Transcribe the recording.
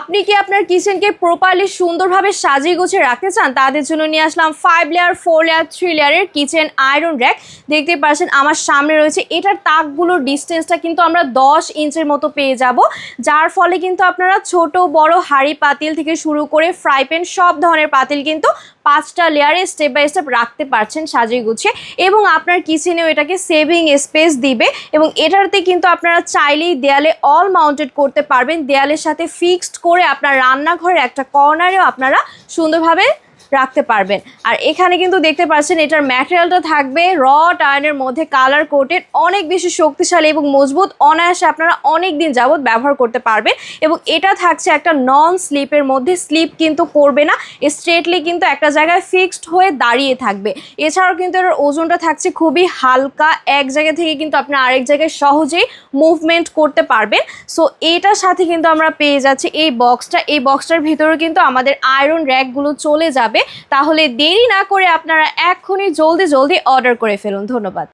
আপনি কি আপনার কিচেনকে প্রপারলি সুন্দরভাবে সাজিয়ে গুছিয়ে রাখতে চান? তাদের জন্য নিয়ে আসলাম 5 লেয়ার 4 লেয়ার 3 লেয়ারের কিচেন আয়রন র‍্যাক। দেখতে পাচ্ছেন আমার সামনে রয়েছে। এটার তাকগুলোর ডিস্টেন্সটা কিন্তু আমরা 10 ইঞ্চের মতো পেয়ে যাব, যার ফলে কিন্তু আপনারা ছোট বড় হাঁড়ি পাতিল থেকে শুরু করে ফ্রাই প্যান সব ধরনের পাতিল কিন্তু 5টা লেয়ারে স্টেপ বাই স্টেপ রাখতে পারছেন সাজিয়ে গুছিয়ে, এবং আপনার কিচেনেও এটাকে সেভিং স্পেস দিবে। এবং এটাতে কিন্তু আপনারা চাইলেই দেয়ালে অল মাউন্টেড করতে পারবেন। দেয়ালের সাথে ফিক্সড করে আপনার রান্নাঘরের একটা কর্নারেও আপনারা সুন্দরভাবে রাখতে পারবেন। আর এখানে কিন্তু দেখতে পাচ্ছেন এটার ম্যাটেরিয়ালটা থাকবে রড আয়রনের মধ্যে কালার কোটেড, অনেক বেশি শক্তিশালী এবং মজবুত। অনায়াসে আপনারা অনেক দিন যাবত ব্যবহার করতে পারবেন। এবং এটা থাকছে একটা নন স্লিপের মধ্যে, স্লিপ কিন্তু করবে না, স্ট্রেটলি কিন্তু একটা জায়গায় ফিক্সড হয়ে দাঁড়িয়ে থাকবে। এছাড়াও কিন্তু এর ওজনটা থাকছে খুবই হালকা, এক জায়গা থেকে কিন্তু আপনি আরেক জায়গায় সহজেই মুভমেন্ট করতে পারবেন। সো এটার সাথে কিন্তু আমরা পেয়ে যাচ্ছি এই বক্সটা। এই বক্সটার ভিতরে কিন্তু আমাদের আয়রন র‍্যাকগুলো চলে যাবে। তাহলে দেরি না করে আপনারা এক্ষুনি জলদি অর্ডার করে ফেলুন। ধন্যবাদ।